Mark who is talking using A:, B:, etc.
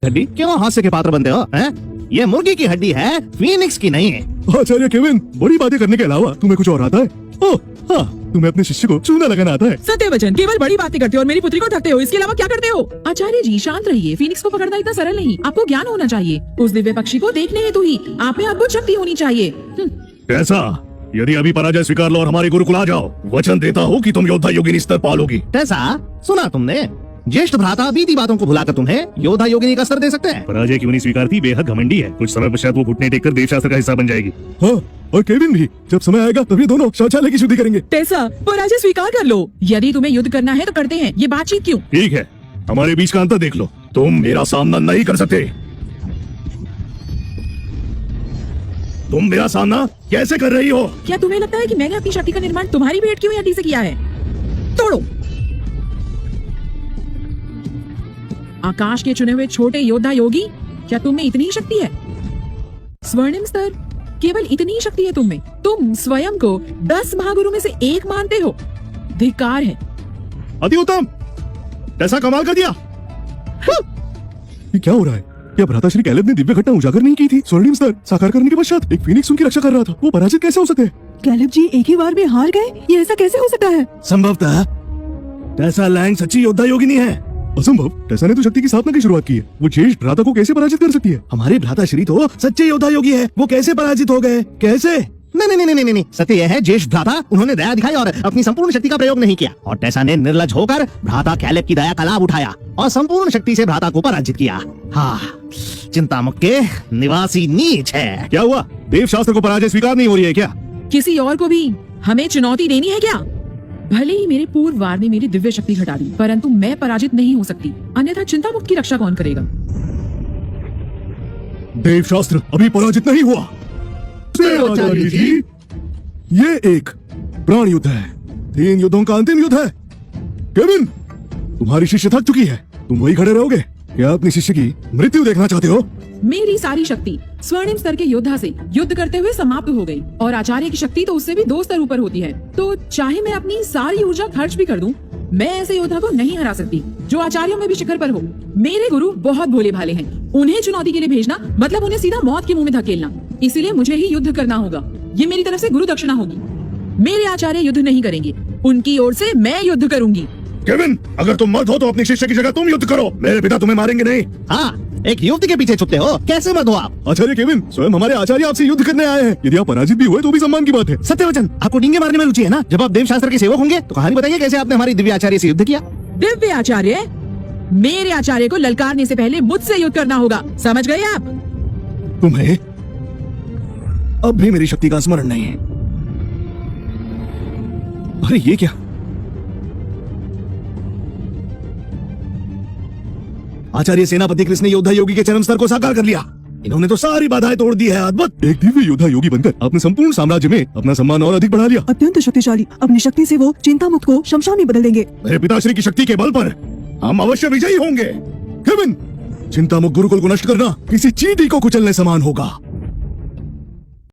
A: हड्डी क्यों हास्य के पात्र बनते हो हैं? ये मुर्गी की हड्डी है, फीनिक्स की नहीं है।
B: आचार्य केविन, बड़ी बातें करने के अलावा तुम्हें कुछ और आता है? ओह हाँ, तुम्हें अपने शिष्य को चूना लगाना आता है।
C: सत्यवचन, केवल बड़ी बातें करते हो और मेरी पुत्री को ठगते हो, इसके अलावा क्या करते हो? आचार्य जी शांत रहिए, फीनिक्स को पकड़ना इतना सरल नहीं, आपको ज्ञान होना चाहिए। उस दिव्य पक्षी को देखने हेतु ही आप में अद्भुत शक्ति होनी चाहिए।
B: कैसा? यदि अभी पराजय स्वीकार लो और हमारे गुरुकुल आ जाओ, वचन देता हूँ कि तुम योद्धा योगिनी स्तर पालोगी।
A: कैसा? सुना तुमने? ज्येष्ठ भ्राता बीती बातों को भुलाकर तुम्हें योद्धा योगिनी का स्तर दे सकते हैं।
B: पराजय क्यों नहीं स्वीकारती? बेहद घमंडी है। कुछ समय पश्चात वो घुटने टेककर देवशास्त्र का हिस्सा बन जाएगी। हाँ, और केविन भी। जब समय आएगा तभी दोनों शौचालय की शुद्धि करेंगे।
C: टेसा, पराजय स्वीकार कर लो। यदि तुम्हें युद्ध करना है तो करते हैं, ये बातचीत क्यों?
B: ठीक है, हमारे बीच का अंतर देख लो। तुम मेरा सामना नहीं कर सकते। तुम मेरा सामना कैसे कर रही हो?
C: क्या तुम्हें लगता है कि मैंने अपनी शक्ति का निर्माण तुम्हारी भेंट की हुई हड्डी से किया है? तोड़ो। आकाश के चुने हुए छोटे योद्धा योगी, क्या तुम में इतनी ही शक्ति है? स्वर्णिम स्तर, केवल इतनी ही शक्ति है तुम में? तुम स्वयं को 10 महागुरु में से एक मानते हो? धिक्कार है।
B: अति उत्तम, ऐसा कमाल कर दिया। ये क्या हो रहा है? क्या भ्राता श्री कैलेब ने दिव्य घटना उजागर नहीं की थी? स्वर्णिम स्तर साकार करने के पश्चात एक फीनिक्स उनकी रक्षा कर रहा था, वो पराजित कैसे हो सकते हैं?
D: कैलेब जी एक ही बार में हार गए, ये ऐसा कैसे हो सकता है?
B: संभवतः टेसा लैंग सच्ची योद्धा योगिनी है। असंभव, टेसा ने तो शक्ति की स्थापना की शुरुआत की है, वो ज्येष्ठ भ्राता को कैसे पराजित कर सकती है?
A: हमारे भ्राता श्री तो सच्चे योद्धा योगी है, वो कैसे पराजित हो गए? कैसे? नहीं, सत्य यह है, ज्येष्ठ भ्राता उन्होंने दया दिखाई और अपनी संपूर्ण शक्ति का प्रयोग नहीं किया, और टेसा ने निर्लज होकर भ्राता कैलेब की दया का लाभ उठाया और संपूर्ण शक्ति से भ्राता को पराजित किया। हाँ, चिंतामुख के निवासी नीच है।
B: क्या हुआ? देवशास्त्र को पराजय स्वीकार नहीं हो रही है क्या?
C: किसी और को भी हमें चुनौती देनी है क्या? भले ही मेरे पूर्व वार ने मेरी दिव्य शक्ति घटा दी, परंतु मैं पराजित नहीं हो सकती, अन्यथा चिंतामुक्त की रक्षा कौन करेगा?
B: देवशास्त्र अभी पराजित नहीं हुआ। आचार्य जी, ये एक प्राण युद्ध है, 3 युद्धों का अंतिम युद्ध है। केविन, तुम्हारी शिष्य थक चुकी है, तुम वही खड़े रहोगे? क्या अपनी शिष्य की मृत्यु देखना चाहते हो?
C: मेरी सारी शक्ति स्वर्णिम स्तर के योद्धा से युद्ध करते हुए समाप्त हो गई, और आचार्य की शक्ति तो उससे भी 2 स्तर ऊपर होती है। तो चाहे मैं अपनी सारी ऊर्जा खर्च भी कर दूं, मैं ऐसे योद्धा को नहीं हरा सकती जो आचार्यों में भी शिखर पर हो। मेरे गुरु बहुत भोले भाले हैं, उन्हें चुनौती के लिए भेजना मतलब उन्हें सीधा मौत के मुंह में धकेलना। इसीलिए मुझे ही युद्ध करना होगा, ये मेरी तरफ से गुरु दक्षिणा होगी। मेरे आचार्य युद्ध नहीं करेंगे, उनकी ओर से मैं युद्ध करूंगी।
B: केविन, अगर तुम मर्द हो तो अपनी शिष्य की जगह तुम युद्ध करो, मेरे पिता तुम्हें मारेंगे नहीं।
A: हाँ, एक युवती के पीछे छुपते हो, कैसे मर्द हो आप?
B: आचार्य केविन, स्वयं हमारे आचार्य आपसे युद्ध करने आए हैं, यदि आप पराजित भी हुए तो भी सम्मान की बात है।
A: सत्यवचन, आपको डींगे मारने में रुचि है ना? जब आप देवशास्त्र के सेवक होंगे तो कहानी बताइए कैसे आपने हमारी दिव्य आचार्य से युद्ध किया।
C: दिव्य आचार्य? मेरे आचार्य को ललकारने से पहले मुझसे युद्ध करना होगा, समझ गए आप?
A: तुम्हें अब भी मेरी शक्ति का स्मरण नहीं है। अरे ये क्या? आचार्य सेनापति कृष्ण ने योद्धा योगी के चरम स्तर को साकार कर लिया। इन्होंने तो सारी बाधाएं तोड़ दी है। अद्भुत!
B: एक दिव्य योद्धा योगी बनकर आपने संपूर्ण साम्राज्य में अपना सम्मान और अधिक बढ़ा लिया।
D: अत्यंत शक्तिशाली, अपनी शक्ति से वो चिंतामुक्त को शमशान में बदल देंगे।
B: मेरे पिताश्री की शक्ति के बल पर हम अवश्य विजयी होंगे। केविन, चिंतामुक्त गुरुकुल को नष्ट करना किसी चींटी को कुचलने समान होगा।